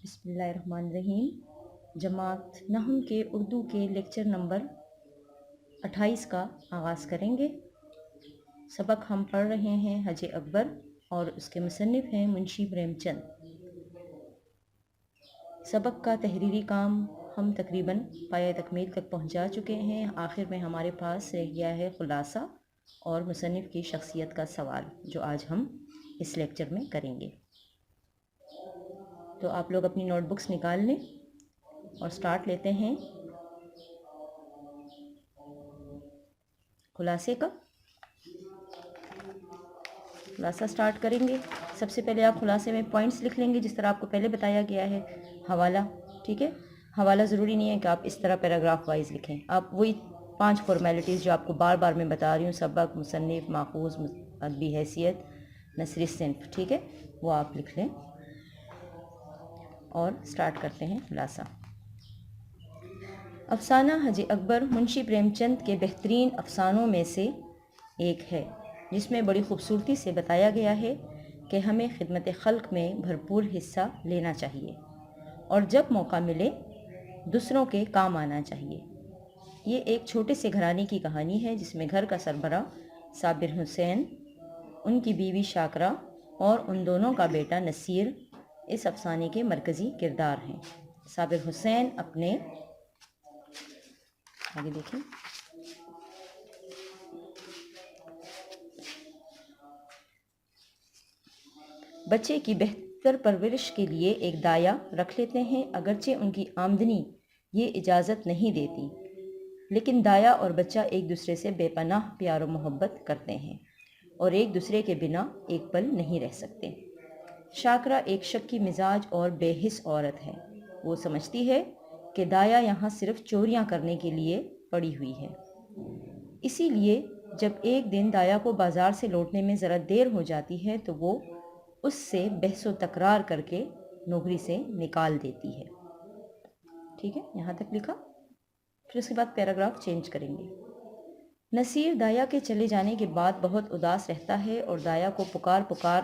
بسم اللہ الرحمن الرحیم۔ جماعت نحو کے اردو کے لیکچر نمبر 28 کا آغاز کریں گے۔ سبق ہم پڑھ رہے ہیں حج اکبر اور اس کے مصنف ہیں منشی پریم چند۔ سبق کا تحریری کام ہم تقریباً پایہ تکمیل تک پہنچا چکے ہیں۔ آخر میں ہمارے پاس رہ گیا ہے خلاصہ اور مصنف کی شخصیت کا سوال، جو آج ہم اس لیکچر میں کریں گے۔ تو آپ لوگ اپنی نوٹ بکس نکال لیں اور سٹارٹ لیتے ہیں خلاصے کا۔ خلاصہ سٹارٹ کریں گے۔ سب سے پہلے آپ خلاصے میں پوائنٹس لکھ لیں گے، جس طرح آپ کو پہلے بتایا گیا ہے۔ حوالہ، ٹھیک ہے، حوالہ ضروری نہیں ہے کہ آپ اس طرح پیراگراف وائز لکھیں، آپ وہی 5 فارمیلٹیز جو آپ کو بار بار میں بتا رہی ہوں، سبق، مصنف، ماخوذ، ادبی حیثیت، نثری صنف، ٹھیک ہے، وہ آپ لکھ لیں اور سٹارٹ کرتے ہیں خلاصہ۔ افسانہ حج اکبر منشی پریم چند کے بہترین افسانوں میں سے ایک ہے، جس میں بڑی خوبصورتی سے بتایا گیا ہے کہ ہمیں خدمت خلق میں بھرپور حصہ لینا چاہیے اور جب موقع ملے دوسروں کے کام آنا چاہیے۔ یہ ایک چھوٹے سے گھرانے کی کہانی ہے، جس میں گھر کا سربراہ صابر حسین، ان کی بیوی شاکرہ اور ان دونوں کا بیٹا نصیر اس افسانے کے مرکزی کردار ہیں۔ صابر حسین اپنے آگے دیکھیں، بچے کی بہتر پرورش کے لیے ایک دایا رکھ لیتے ہیں، اگرچہ ان کی آمدنی یہ اجازت نہیں دیتی، لیکن دایا اور بچہ ایک دوسرے سے بے پناہ پیار و محبت کرتے ہیں اور ایک دوسرے کے بنا ایک پل نہیں رہ سکتے۔ شاکرہ ایک شکی مزاج اور بے حس عورت ہے۔ وہ سمجھتی ہے کہ دایا یہاں صرف چوریاں کرنے کے لیے پڑی ہوئی ہے، اسی لیے جب ایک دن دایا کو بازار سے لوٹنے میں ذرا دیر ہو جاتی ہے تو وہ اس سے بحث و تکرار کر کے نوکری سے نکال دیتی ہے۔ ٹھیک ہے، یہاں تک لکھا، پھر اس کے بعد پیراگراف چینج کریں گے۔ نصیر دایا کے چلے جانے کے بعد بہت اداس رہتا ہے اور دایا کو پکار پکار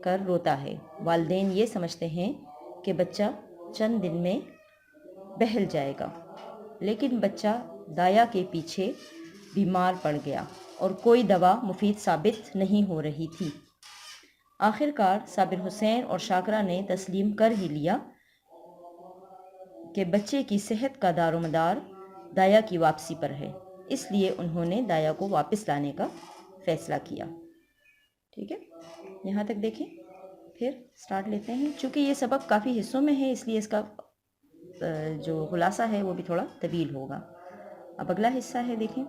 کر روتا ہے۔ والدین یہ سمجھتے ہیں کہ بچہ چند دن میں بہل جائے گا، لیکن بچہ دایا کے پیچھے بیمار پڑ گیا اور کوئی دوا مفید ثابت نہیں ہو رہی تھی۔ آخر کار صابر حسین اور شاکرہ نے تسلیم کر ہی لیا کہ بچے کی صحت کا دار و مدار دایا کی واپسی پر ہے، اس لیے انہوں نے دایا کو واپس لانے کا فیصلہ کیا۔ ٹھیک ہے، یہاں تک دیکھیں، پھر سٹارٹ لیتے ہیں۔ چونکہ یہ سبق کافی حصوں میں ہے، اس لیے اس کا جو خلاصہ ہے وہ بھی تھوڑا طویل ہوگا۔ اب اگلا حصہ ہے، دیکھیں۔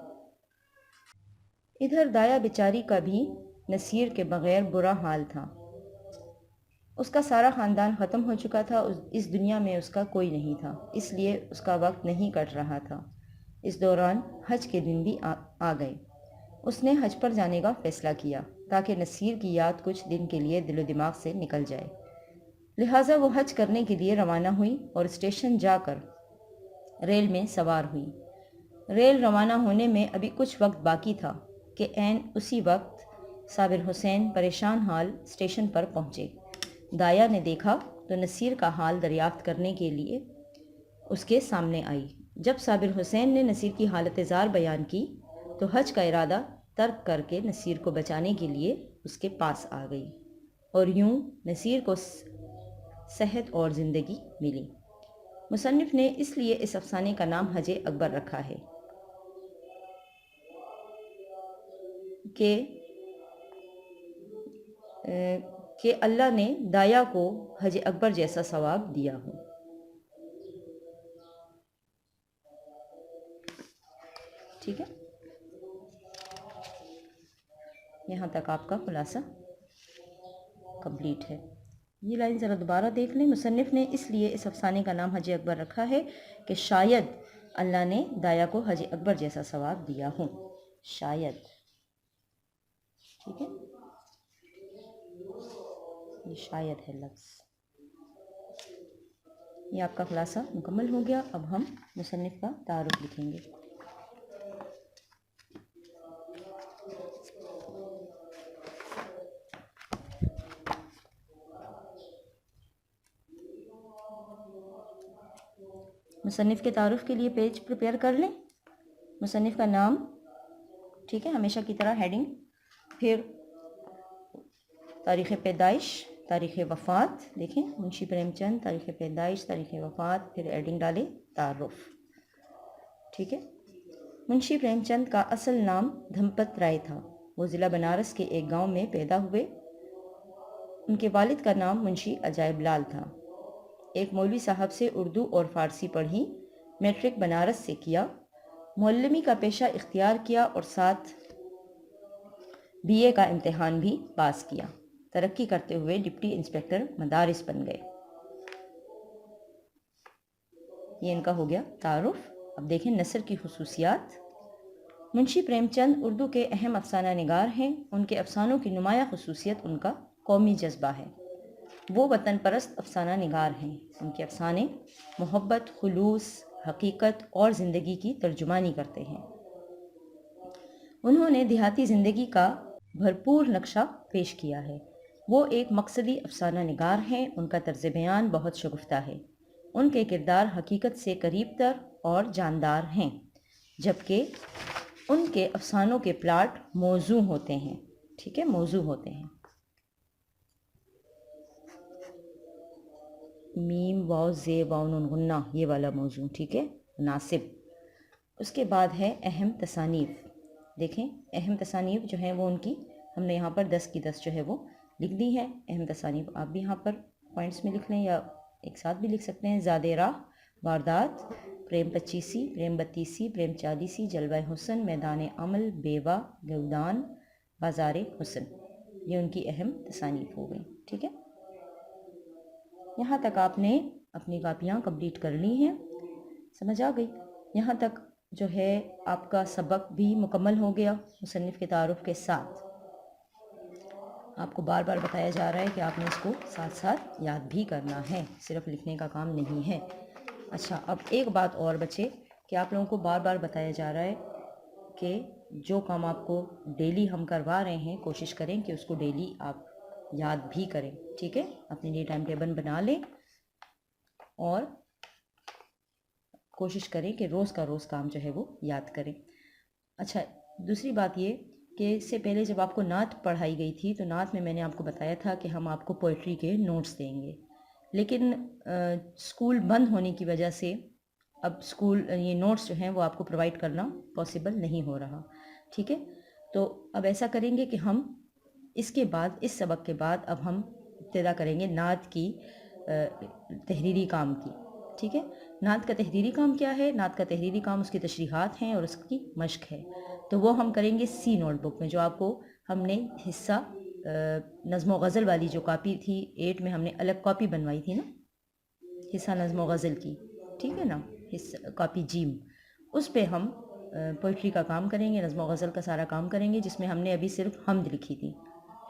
ادھر دایا بیچاری کا بھی نصیر کے بغیر برا حال تھا۔ اس کا سارا خاندان ختم ہو چکا تھا، اس دنیا میں اس کا کوئی نہیں تھا، اس لیے اس کا وقت نہیں کٹ رہا تھا۔ اس دوران حج کے دن بھی آ گئے۔ اس نے حج پر جانے کا فیصلہ کیا تاکہ نصیر کی یاد کچھ دن کے لیے دل و دماغ سے نکل جائے، لہٰذا وہ حج کرنے کے لیے روانہ ہوئی اور اسٹیشن جا کر ریل میں سوار ہوئی۔ ریل روانہ ہونے میں ابھی کچھ وقت باقی تھا کہ عین اسی وقت صابر حسین پریشان حال اسٹیشن پر پہنچے۔ دایا نے دیکھا تو نصیر کا حال دریافت کرنے کے لیے اس کے سامنے آئی۔ جب صابر حسین نے نصیر کی حالت زار بیان کی تو حج کا ارادہ ترک کر کے نصیر کو بچانے کے لیے اس کے پاس آ گئی، اور یوں نصیر کو صحت اور زندگی ملی۔ مصنف نے اس لیے اس افسانے کا نام حج اکبر رکھا ہے کہ اللہ نے دایا کو حج اکبر جیسا ثواب دیا ہو۔ ٹھیک ہے، یہاں تک آپ کا خلاصہ کمپلیٹ ہے۔ یہ لائن ذرا دوبارہ دیکھ لیں۔ مصنف نے اس لیے اس افسانے کا نام حج اکبر رکھا ہے کہ شاید اللہ نے دایا کو حج اکبر جیسا ثواب دیا ہو۔ شاید، ٹھیک ہے، یہ شاید ہے لفظ۔ یہ آپ کا خلاصہ مکمل ہو گیا۔ اب ہم مصنف کا تعارف لکھیں گے۔ مصنف کے تعارف کے لیے پیج پریپیئر کر لیں، مصنف کا نام، ٹھیک ہے، ہمیشہ کی طرح ہیڈنگ، پھر تاریخ پیدائش، تاریخ وفات، دیکھیں منشی پریم چند، تاریخ پیدائش، تاریخ وفات، پھر ہیڈنگ ڈالیں تعارف، ٹھیک ہے۔ منشی پریم چند کا اصل نام دھمپت رائے تھا، وہ ضلع بنارس کے ایک گاؤں میں پیدا ہوئے۔ ان کے والد کا نام منشی عجائب لال تھا۔ ایک مولوی صاحب سے اردو اور فارسی پڑھی، میٹرک بنارس سے کیا، معلمی کا پیشہ اختیار کیا اور ساتھ بی اے کا امتحان بھی پاس کیا۔ ترقی کرتے ہوئے ڈپٹی انسپکٹر مدارس بن گئے۔ یہ ان کا ہو گیا تعارف۔ اب دیکھیں نثر کی خصوصیات۔ منشی پریم چند اردو کے اہم افسانہ نگار ہیں۔ ان کے افسانوں کی نمایاں خصوصیت ان کا قومی جذبہ ہے۔ وہ وطن پرست افسانہ نگار ہیں۔ ان کے افسانے محبت، خلوص، حقیقت اور زندگی کی ترجمانی کرتے ہیں۔ انہوں نے دیہاتی زندگی کا بھرپور نقشہ پیش کیا ہے۔ وہ ایک مقصدی افسانہ نگار ہیں۔ ان کا طرز بیان بہت شگفتہ ہے۔ ان کے کردار حقیقت سے قریب تر اور جاندار ہیں، جبکہ ان کے افسانوں کے پلاٹ موزوں ہوتے ہیں، ٹھیک ہے، موزوں ہوتے ہیں۔ میم واو زے واو نون غنہ، یہ والا موضوع، ٹھیک ہے، مناسب۔ اس کے بعد ہے اہم تصانیف۔ دیکھیں اہم تصانیف جو ہیں وہ ان کی ہم نے یہاں پر 10 کی 10 جو ہے وہ لکھ دی ہیں۔ اہم تصانیف آپ بھی یہاں پر پوائنٹس میں لکھ لیں یا ایک ساتھ بھی لکھ سکتے ہیں۔ زاد راہ، واردات، پریم پچیسی، پریم بتیسی، پریم چالیسی، جلوہ حسن، میدان عمل، بیوہ، گودان، بازار حسن، یہ ان کی اہم تصانیف ہو گئی، ٹھیک ہے۔ یہاں تک آپ نے اپنی کاپیاں کمپلیٹ کر لی ہیں، سمجھ آ گئی؟ یہاں تک جو ہے آپ کا سبق بھی مکمل ہو گیا مصنف کے تعارف کے ساتھ۔ آپ کو بار بار بتایا جا رہا ہے کہ آپ نے اس کو ساتھ ساتھ یاد بھی کرنا ہے، صرف لکھنے کا کام نہیں ہے۔ اچھا، اب ایک بات اور بچے کہ آپ لوگوں کو بار بار بتایا جا رہا ہے کہ جو کام آپ کو ڈیلی ہم کروا رہے ہیں کوشش کریں کہ اس کو ڈیلی آپ یاد بھی کریں، ٹھیک ہے۔ اپنے لیے ٹائم ٹیبل بنا لیں اور کوشش کریں کہ روز کا روز کام جو ہے وہ یاد کریں۔ اچھا، دوسری بات یہ کہ اس سے پہلے جب آپ کو نعت پڑھائی گئی تھی تو نعت میں میں نے آپ کو بتایا تھا کہ ہم آپ کو پوئٹری کے نوٹس دیں گے، لیکن اسکول بند ہونے کی وجہ سے اب اسکول یہ نوٹس جو ہیں وہ آپ کو پرووائڈ کرنا پاسبل نہیں ہو رہا، ٹھیک ہے۔ تو اب ایسا کریں گے کہ ہم اس کے بعد، اس سبق کے بعد اب ہم ابتدا کریں گے نعت کی تحریری کام کی، ٹھیک ہے۔ نعت کا تحریری کام کیا ہے؟ نعت کا تحریری کام اس کی تشریحات ہیں اور اس کی مشق ہے، تو وہ ہم کریں گے سی نوٹ بک میں، جو آپ کو ہم نے حصہ نظم و غزل والی جو کاپی تھی 8 میں ہم نے الگ کاپی بنوائی تھی نا، حصہ نظم و غزل کی، ٹھیک ہے نا، حصہ کاپی جیم، اس پہ ہم پوئٹری کا کام کریں گے، نظم و غزل کا سارا کام کریں گے، جس میں ہم نے ابھی صرف حمد لکھی تھی،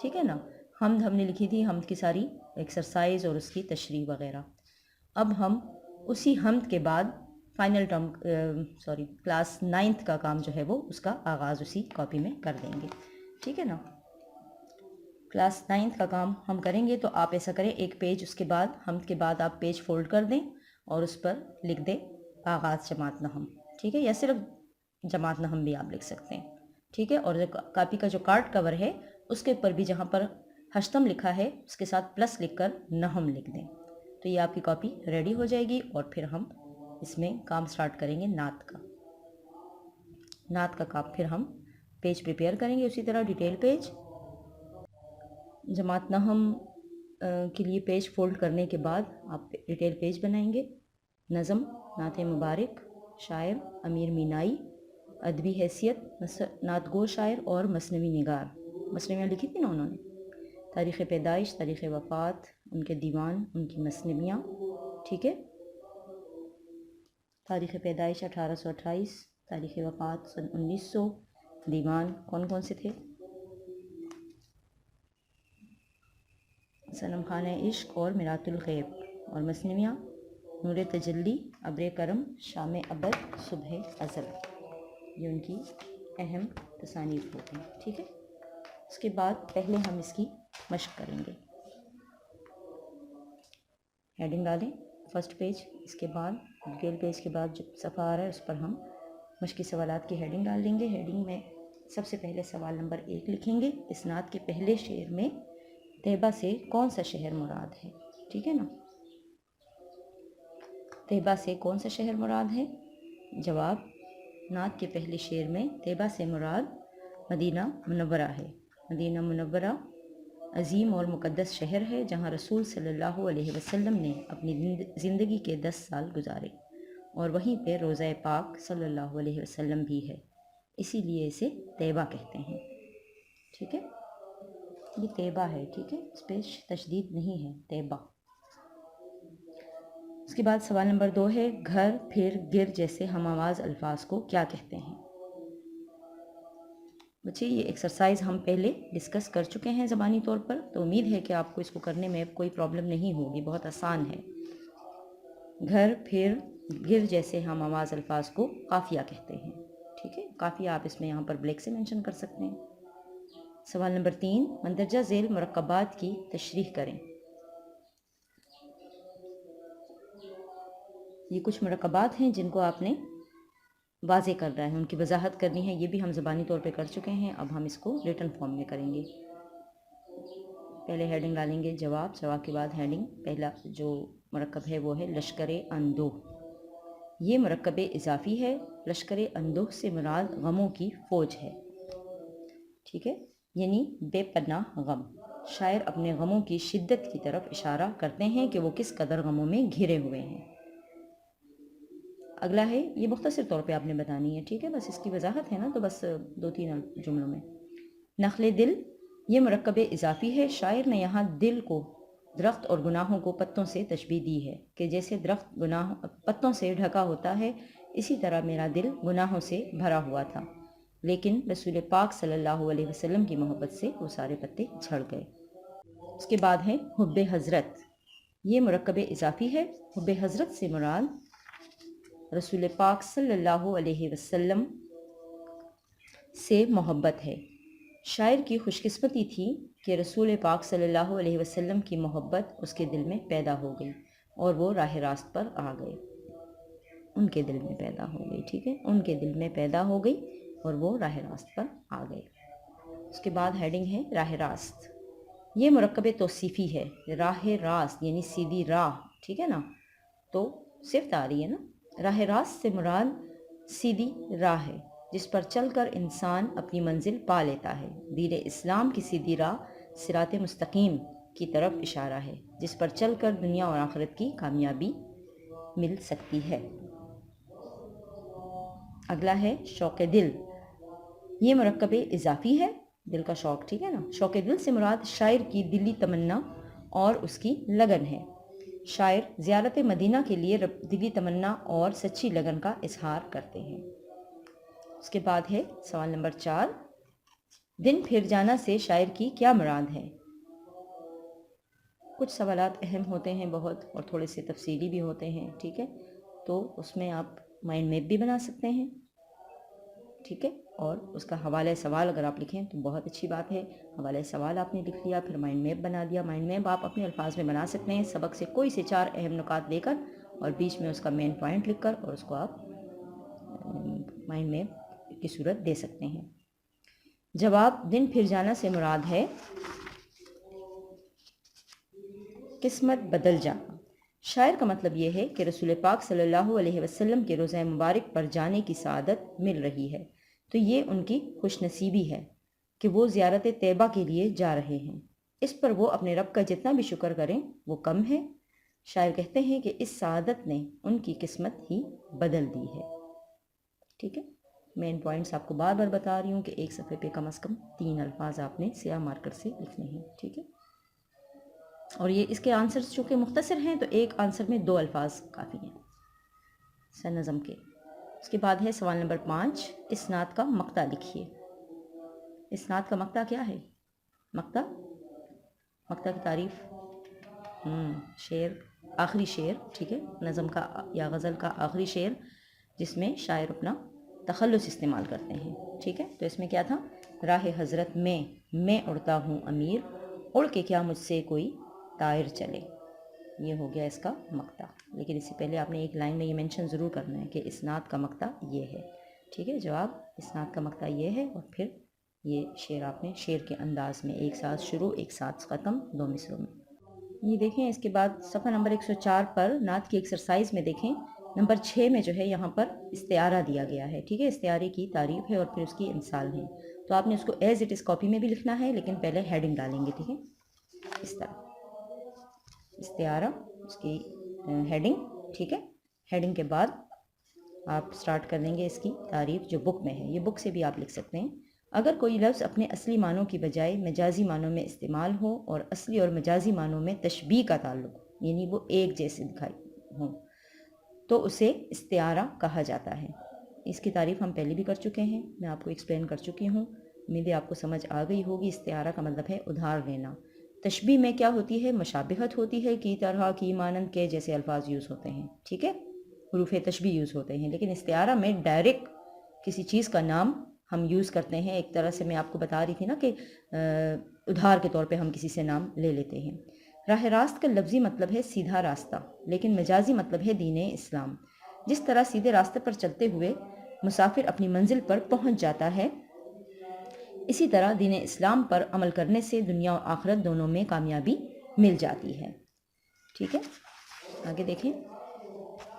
ٹھیک ہے نا، حمد ہم نے لکھی تھی، حمد کی ساری ایکسرسائز اور اس کی تشریح وغیرہ۔ اب ہم اسی حمد کے بعد فائنل کلاس 9th کا کام جو ہے وہ اس کا آغاز اسی کاپی میں کر دیں گے، ٹھیک ہے نا۔ کلاس 9th کا کام ہم کریں گے تو آپ ایسا کریں، ایک پیج اس کے بعد حمد کے بعد آپ پیج فولڈ کر دیں اور اس پر لکھ دیں آغاز جماعت نحم، ٹھیک ہے، یا صرف جماعت نحم بھی آپ لکھ سکتے ہیں، ٹھیک ہے۔ اور کاپی کا جو کارڈ کور ہے اس کے اوپر بھی جہاں پر ہشتم لکھا ہے اس کے ساتھ پلس لکھ کر نحم لکھ دیں، تو یہ آپ کی کاپی ریڈی ہو جائے گی۔ اور پھر ہم اس میں کام سٹارٹ کریں گے نعت کا۔ نعت کا کام پھر ہم پیج پریپیئر کریں گے، اسی طرح ڈیٹیل پیج جماعت نحم کے لیے پیج فولڈ کرنے کے بعد آپ ڈیٹیل پیج بنائیں گے۔ نظم نعت مبارک، شاعر امیر مینائی، ادبی حیثیت نعت گو شاعر اور مثنوی نگار، مثنویاں لکھی تھی نا انہوں نے، تاریخ پیدائش، تاریخ وفات، ان کے دیوان، ان کی مثنویاں، ٹھیک ہے۔ تاریخ پیدائش 1828، تاریخ وفات سن 1900، دیوان کون کون سے تھے؟ صنم خانہ عشق اور میرات الغیب، اور مثنویاں نور تجلی، ابر کرم، شام ابد، صبح ازل، یہ ان کی اہم تصانیف ہوتی ہیں، ٹھیک ہے۔ اس کے بعد پہلے ہم اس کی مشق کریں گے۔ ہیڈنگ ڈالیں فرسٹ پیج، اس کے بعد ڈیٹیل پیج کے بعد جو صفحہ آ رہا ہے اس پر ہم مشقی سوالات کی ہیڈنگ ڈال دیں گے۔ ہیڈنگ میں سب سے پہلے سوال نمبر 1 لکھیں گے، اسناد کے پہلے شعر میں طیبہ سے کون سا شہر مراد ہے؟ ٹھیک ہے نا، طیبہ سے کون سا شہر مراد ہے؟ جواب، نعت کے پہلے شعر میں طیبہ سے مراد مدینہ منورہ ہے۔ مدینہ منورہ عظیم اور مقدس شہر ہے جہاں رسول صلی اللہ علیہ وسلم نے اپنی زندگی کے 10 سال گزارے، اور وہیں پہ روضہ پاک صلی اللہ علیہ وسلم بھی ہے، اسی لیے اسے طیبہ کہتے ہیں۔ ٹھیک ہے، یہ طیبہ ہے، ٹھیک ہے، اس پہ تشدید نہیں ہے، طیبہ۔ اس کے بعد سوال نمبر 2 ہے، گھر، پھر، گر جیسے ہم آواز الفاظ کو کیا کہتے ہیں؟ بچے یہ ایکسرسائز ہم پہلے ڈسکس کر چکے ہیں زبانی طور پر، تو امید ہے کہ آپ کو اس کو کرنے میں کوئی پرابلم نہیں ہوگی، بہت آسان ہے۔ گھر، پھر، گر جیسے ہم آواز الفاظ کو قافیہ کہتے ہیں۔ ٹھیک ہے، قافیہ آپ اس میں یہاں پر بلیک سے مینشن کر سکتے ہیں۔ سوال نمبر 3، مندرجہ ذیل مرکبات کی تشریح کریں۔ یہ کچھ مرکبات ہیں جن کو آپ نے واضح کرنا ہے، ان کی وضاحت کرنی ہے، یہ بھی ہم زبانی طور پہ کر چکے ہیں، اب ہم اس کو ریٹن فارم میں کریں گے۔ پہلے ہیڈنگ ڈالیں گے جواب کے بعد ہیڈنگ، پہلا جو مرکب ہے وہ ہے لشکر اندوہ۔ یہ مرکب اضافی ہے، لشکر اندوہ سے مراد غموں کی فوج ہے۔ ٹھیک ہے، یعنی بے پناہ غم۔ شاعر اپنے غموں کی شدت کی طرف اشارہ کرتے ہیں کہ وہ کس قدر غموں میں گھرے ہوئے ہیں۔ اگلا ہے، یہ مختصر طور پہ آپ نے بتانی ہے، ٹھیک ہے، بس اس کی وضاحت ہے نا، تو بس 2-3 جملوں میں۔ نخل دل، یہ مرکب اضافی ہے، شاعر نے یہاں دل کو درخت اور گناہوں کو پتوں سے تشبیہ دی ہے کہ جیسے درخت پتوں سے ڈھکا ہوتا ہے، اسی طرح میرا دل گناہوں سے بھرا ہوا تھا، لیکن رسول پاک صلی اللہ علیہ وسلم کی محبت سے وہ سارے پتے جھڑ گئے۔ اس کے بعد ہے حب حضرت، یہ مرکب اضافی ہے، حب حضرت سے مراد رسول پاک صلی اللہ علیہ وسلم سے محبت ہے۔ شاعر کی خوش قسمتی تھی کہ رسول پاک صلی اللہ علیہ وسلم کی محبت اس کے دل میں پیدا ہو گئی اور وہ راہ راست پر آ گئے۔ ان کے دل میں پیدا ہو گئی، ٹھیک ہے، ان کے دل میں پیدا ہو گئی اور وہ راہ راست پر آ گئے۔ اس کے بعد ہیڈنگ ہے راہ راست، یہ مرکب توصیفی ہے، راہ راست یعنی سیدھی راہ، ٹھیک ہے نا، تو صفت آ رہی ہے نا، راہ راست سے مراد سیدھی راہ ہے جس پر چل کر انسان اپنی منزل پا لیتا ہے۔ دین اسلام کی سیدھی راہ صراط مستقیم کی طرف اشارہ ہے جس پر چل کر دنیا اور آخرت کی کامیابی مل سکتی ہے۔ اگلا ہے شوق دل، یہ مرکب اضافی ہے، دل کا شوق، ٹھیک ہے نا، شوق دل سے مراد شاعر کی دلی تمنا اور اس کی لگن ہے۔ شاعر زیارت مدینہ کے لیے دلی تمنا اور سچی لگن کا اظہار کرتے ہیں۔ اس کے بعد ہے سوال نمبر 4، دن پھر جانا سے شاعر کی کیا مراد ہے؟ کچھ سوالات اہم ہوتے ہیں بہت اور تھوڑے سے تفصیلی بھی ہوتے ہیں، ٹھیک ہے، تو اس میں آپ مائنڈ میپ بھی بنا سکتے ہیں، ٹھیک ہے، اور اس کا حوالہ سوال اگر آپ لکھیں تو بہت اچھی بات ہے۔ حوالہ سوال آپ نے لکھ لیا، پھر مائنڈ میپ بنا دیا۔ مائنڈ میپ آپ اپنے الفاظ میں بنا سکتے ہیں، سبق سے کوئی سے 4 اہم نکات لے کر اور بیچ میں اس کا مین پوائنٹ لکھ کر، اور اس کو آپ مائنڈ میپ کی صورت دے سکتے ہیں۔ جواب، دن پھر جانا سے مراد ہے قسمت بدل جانا۔ شاعر کا مطلب یہ ہے کہ رسول پاک صلی اللہ علیہ وسلم کے روضہ مبارک پر جانے کی سعادت مل رہی ہے، تو یہ ان کی خوش نصیبی ہے کہ وہ زیارت طیبہ کے لیے جا رہے ہیں۔ اس پر وہ اپنے رب کا جتنا بھی شکر کریں وہ کم ہے۔ شاعر کہتے ہیں کہ اس سعادت نے ان کی قسمت ہی بدل دی ہے، ٹھیک ہے۔ مین پوائنٹس آپ کو بار بار بتا رہی ہوں کہ ایک صفحے پہ کم از کم 3 الفاظ آپ نے سیاہ مارکر سے لکھنے ہیں، ٹھیک ہے، اور یہ اس کے آنسرز چونکہ مختصر ہیں تو ایک آنسر میں 2 الفاظ کافی ہیں سر نظم کے۔ اس کے بعد ہے سوال نمبر 5، اسناد کا مقطع لکھیے۔ اسناد کا مقطع کیا ہے؟ مقطع کی تعریف، شعر، آخری شعر، ٹھیک ہے، نظم کا یا غزل کا آخری شعر جس میں شاعر اپنا تخلص استعمال کرتے ہیں، ٹھیک ہے، تو اس میں کیا تھا، راہ حضرت میں اڑتا ہوں امیر، اڑ کے کیا مجھ سے کوئی طائر چلے۔ یہ ہو گیا اس کا مقطع، لیکن اس سے پہلے آپ نے ایک لائن میں یہ مینشن ضرور کرنا ہے کہ اسناد کا مقطع یہ ہے، ٹھیک ہے؟ جواب اسناد کا مقطع یہ ہے، اور پھر یہ شعر آپ نے شعر کے انداز میں ایک ساتھ شروع ایک ساتھ ختم 2 مصروں میں۔ یہ دیکھیں اس کے بعد صفحہ نمبر 104 پر نعت کی ایکسرسائز میں دیکھیں نمبر 6 میں جو ہے یہاں پر استعارہ دیا گیا ہے، ٹھیک ہے؟ استعارے کی تعریف ہے اور پھر اس کی امثال ہے، تو آپ نے اس کو ایز اٹ از کاپی میں بھی لکھنا ہے، لیکن پہلے ہیڈنگ ڈالیں گے، ٹھیک ہے؟ اس طرح استعارہ، اس کی ہیڈنگ، ٹھیک ہے؟ ہیڈنگ کے بعد آپ سٹارٹ کر دیں گے اس کی تعریف جو بک میں ہے، یہ بک سے بھی آپ لکھ سکتے ہیں۔ اگر کوئی لفظ اپنے اصلی معنوں کی بجائے مجازی معنوں میں استعمال ہو اور اصلی اور مجازی معنوں میں تشبیہ کا تعلق، یعنی وہ ایک جیسے دکھائی ہوں، تو اسے استعارہ کہا جاتا ہے۔ اس کی تعریف ہم پہلے بھی کر چکے ہیں، میں آپ کو ایکسپلین کر چکی ہوں، امید ہے آپ کو سمجھ آ گئی ہوگی۔ استعارہ کا مطلب ہے ادھار لینا۔ تشبیہ میں کیا ہوتی ہے؟ مشابہت ہوتی ہے، کی طرح، کی مانند کے جیسے الفاظ یوز ہوتے ہیں، ٹھیک ہے؟ حروف تشبیہ یوز ہوتے ہیں، لیکن استعارہ میں ڈائریکٹ کسی چیز کا نام ہم یوز کرتے ہیں، ایک طرح سے میں آپ کو بتا رہی تھی نا کہ ادھار کے طور پہ ہم کسی سے نام لے لیتے ہیں۔ راہ راست کا لفظی مطلب ہے سیدھا راستہ، لیکن مجازی مطلب ہے دین اسلام۔ جس طرح سیدھے راستے پر چلتے ہوئے مسافر اپنی منزل پر پہنچ جاتا ہے، اسی طرح دین اسلام پر عمل کرنے سے دنیا و آخرت دونوں میں کامیابی مل جاتی ہے، ٹھیک ہے؟ آگے دیکھیں،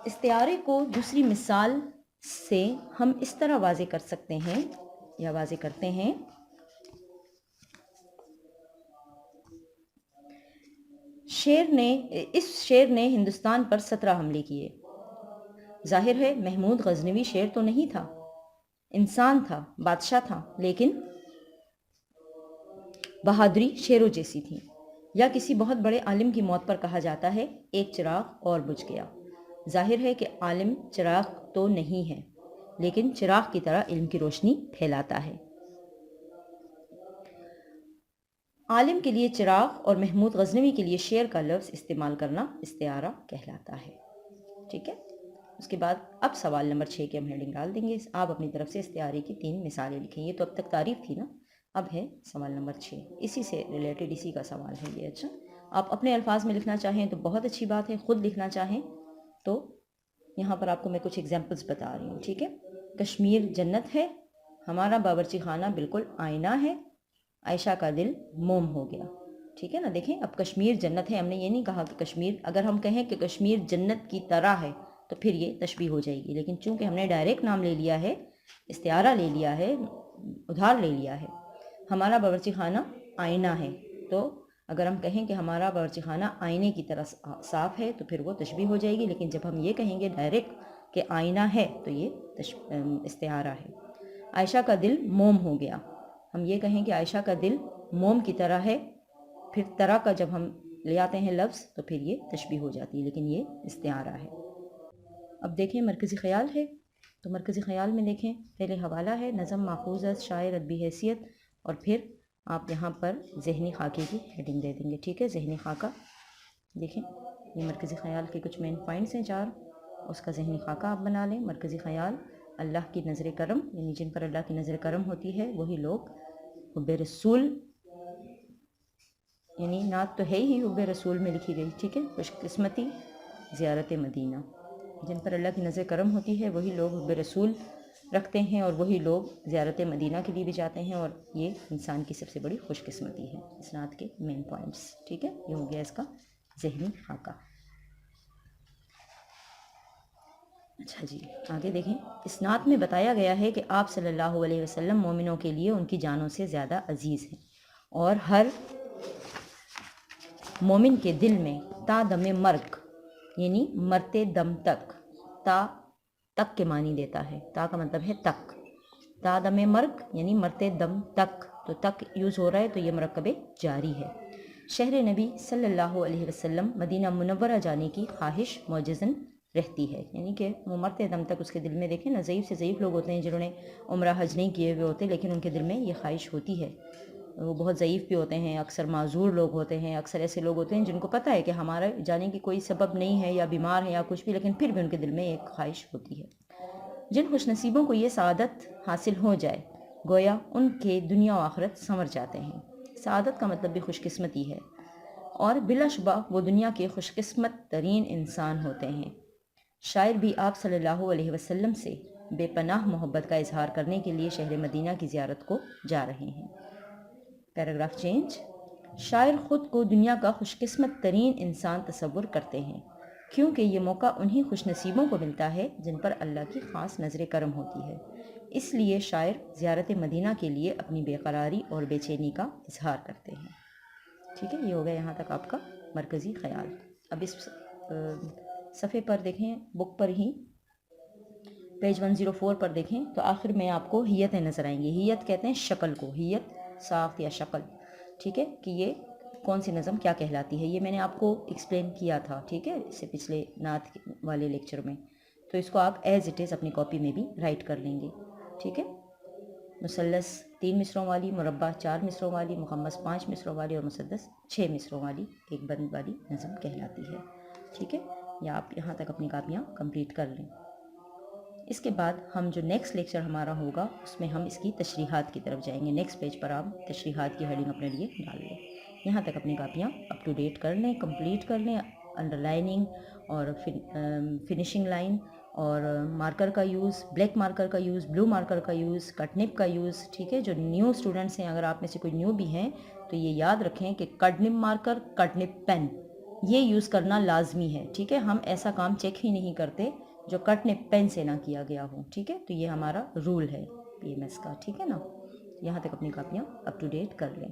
استعارے کو دوسری مثال سے ہم اس طرح واضح کر سکتے ہیں یا واضح کرتے ہیں۔ اس شعر نے ہندوستان پر 17 حملے کیے۔ ظاہر ہے محمود غزنوی شعر تو نہیں تھا، انسان تھا، بادشاہ تھا، لیکن بہادری شیروں جیسی تھی۔ یا کسی بہت بڑے عالم کی موت پر کہا جاتا ہے ایک چراغ اور بجھ گیا۔ ظاہر ہے کہ عالم چراغ تو نہیں ہے، لیکن چراغ کی طرح علم کی روشنی پھیلاتا ہے۔ عالم کے لیے چراغ اور محمود غزنوی کے لیے شعر کا لفظ استعمال کرنا استعارہ کہلاتا ہے، ٹھیک ہے؟ اس کے بعد اب سوال نمبر 6 کے ہم ہیڈنگ ڈال دیں گے۔ آپ اپنی طرف سے استعارے کی 3 مثالیں لکھیں۔ یہ تو اب تک تعریف تھی نا، اب ہے سوال نمبر 6، اسی سے ریلیٹڈ اسی کا سوال ہے یہ۔ اچھا، آپ اپنے الفاظ میں لکھنا چاہیں تو بہت اچھی بات ہے، خود لکھنا چاہیں تو یہاں پر آپ کو میں کچھ ایگزامپلس بتا رہی ہوں، ٹھیک ہے؟ کشمیر جنت ہے، ہمارا باورچی خانہ بالکل آئینہ ہے، عائشہ کا دل موم ہو گیا، ٹھیک ہے نا؟ دیکھیں اب کشمیر جنت ہے، ہم نے یہ نہیں کہا کہ کشمیر، اگر ہم کہیں کہ کشمیر جنت کی طرح ہے تو پھر یہ تشبیہ ہو جائے گی، لیکن چونکہ ہم نے ڈائریکٹ نام لے لیا ہے، استعارہ لے لیا ہے، ادھار لے لیا ہے، ہمارا باورچی خانہ آئینہ ہے، تو اگر ہم کہیں کہ ہمارا باورچی خانہ آئینے کی طرح صاف ہے تو پھر وہ تشبیہ ہو جائے گی، لیکن جب ہم یہ کہیں گے ڈائریکٹ کہ آئینہ ہے تو یہ استعارہ ہے۔ عائشہ کا دل موم ہو گیا، ہم یہ کہیں کہ عائشہ کا دل موم کی طرح ہے، پھر طرح کا جب ہم لے آتے ہیں لفظ تو پھر یہ تشبیہ ہو جاتی ہے، لیکن یہ استعارہ ہے۔ اب دیکھیں مرکزی خیال ہے، تو مرکزی خیال میں دیکھیں پہلے حوالہ ہے، نظم ماخوذ از شاعر ادبی حیثیت، اور پھر آپ یہاں پر ذہنی خاکے کی ہیڈنگ دے دیں گے، ٹھیک ہے؟ ذہنی خاکہ دیکھیں، یہ مرکزی خیال کے کچھ مین پوائنٹس ہیں 4، اس کا ذہنی خاکہ آپ بنا لیں۔ مرکزی خیال، اللہ کی نظر کرم، یعنی جن پر اللہ کی نظر کرم ہوتی ہے وہی لوگ حب رسول، یعنی نعت تو ہے ہی حب رسول میں لکھی گئی، ٹھیک ہے؟ خوش قسمتی، زیارت مدینہ، جن پر اللہ کی نظر کرم ہوتی ہے وہی لوگ حب رسول رکھتے ہیں اور وہی لوگ زیارت مدینہ کے لیے بھی جاتے ہیں، اور یہ انسان کی سب سے بڑی خوش قسمتی ہے۔ اس نعت کے مین پوائنٹس، ٹھیک ہے؟ یہ ہو گیا اس کا ذہنی خاکہ۔ اچھا جی، آگے دیکھیں، اس نعت میں بتایا گیا ہے کہ آپ صلی اللہ علیہ وسلم مومنوں کے لیے ان کی جانوں سے زیادہ عزیز ہیں، اور ہر مومن کے دل میں تا دم مرگ، یعنی مرتے دم تک، تا تک کے معنی دیتا ہے، تا کا مطلب ہے تک، تا دم مرگ یعنی مرتے دم تک، تو تک یوز ہو رہا ہے تو یہ مرکب جاری ہے۔ شہر نبی صلی اللہ علیہ وسلم مدینہ منورہ جانے کی خواہش معجزن رہتی ہے، یعنی کہ وہ مرتے دم تک اس کے دل میں، دیکھیں نا، ضعیف سے ضعیف لوگ ہوتے ہیں جنہوں نے عمرہ حج نہیں کیے ہوئے ہوتے، لیکن ان کے دل میں یہ خواہش ہوتی ہے، وہ بہت ضعیف بھی ہوتے ہیں، اکثر معذور لوگ ہوتے ہیں، اکثر ایسے لوگ ہوتے ہیں جن کو پتہ ہے کہ ہمارا جانے کی کوئی سبب نہیں ہے، یا بیمار ہے یا کچھ بھی، لیکن پھر بھی ان کے دل میں ایک خواہش ہوتی ہے۔ جن خوش نصیبوں کو یہ سعادت حاصل ہو جائے گویا ان کے دنیا و آخرت سنور جاتے ہیں۔ سعادت کا مطلب بھی خوش قسمتی ہے۔ اور بلا شبہ وہ دنیا کے خوش قسمت ترین انسان ہوتے ہیں۔ شاعر بھی آپ صلی اللہ علیہ وسلم سے بے پناہ محبت کا اظہار کرنے کے لیے شہر مدینہ کی زیارت کو جا رہے ہیں۔ Paragraph change. شاعر خود کو دنیا کا خوش قسمت ترین انسان تصور کرتے ہیں، کیونکہ یہ موقع انہی خوش نصیبوں کو ملتا ہے جن پر اللہ کی خاص نظر کرم ہوتی ہے۔ اس لیے شاعر زیارت مدینہ کے لیے اپنی بے قراری اور بے چینی کا اظہار کرتے ہیں۔ ٹھیک ہے، یہ ہو گیا یہاں تک آپ کا مرکزی خیال۔ اب اس صفحے پر دیکھیں، بک پر ہی پیج 104 پر دیکھیں تو آخر میں آپ کو ہیتیں نظر آئیں گی۔ ہیت کہتے ہیں شکل کو، ہیت ساخت یا شکل، ٹھیک ہے، کہ یہ کون سی نظم کیا کہلاتی ہے۔ یہ میں نے آپ کو ایکسپلین کیا تھا، ٹھیک ہے، اس سے پچھلے نعت والے لیکچر میں، تو اس کو آپ ایز اٹ از اپنی کاپی میں بھی رائٹ کر لیں گے، ٹھیک ہے۔ مثلث 3 مصروں والی، مربع 4 مصروں والی، مخمس 5 مصروں والی اور مسدس 6 مصروں والی ایک بند والی نظم کہلاتی ہے، ٹھیک ہے۔ یا آپ یہاں تک اپنی کاپیاں کمپلیٹ کر لیں۔ اس کے بعد ہم جو نیکسٹ لیکچر ہمارا ہوگا اس میں ہم اس کی تشریحات کی طرف جائیں گے۔ نیکسٹ پیج پر آپ تشریحات کی ہیڈنگ اپنے لیے ڈال لیں۔ یہاں تک اپنی کاپیاں اپ ٹو ڈیٹ کر لیں، کمپلیٹ کر لیں۔ انڈر لائننگ اور فنیشنگ لائن اور مارکر کا یوز، بلیک مارکر کا یوز، بلو مارکر کا یوز، کٹ نپ کا یوز، ٹھیک ہے۔ جو نیو اسٹوڈنٹس ہیں، اگر آپ میں سے کوئی نیو بھی ہیں تو یہ یاد رکھیں کہ کٹ نپ مارکر، کٹ نپ پین یہ یوز کرنا لازمی ہے، ٹھیک ہے۔ ہم ایسا کام چیک ہی نہیں کرتے جو کٹ نپ پین سے نہ کیا گیا ہو، ٹھیک ہے۔ تو یہ ہمارا رول ہے PMS کا، ٹھیک ہے نا۔ یہاں تک اپنی کاپیاں اپ ٹو ڈیٹ کر لیں۔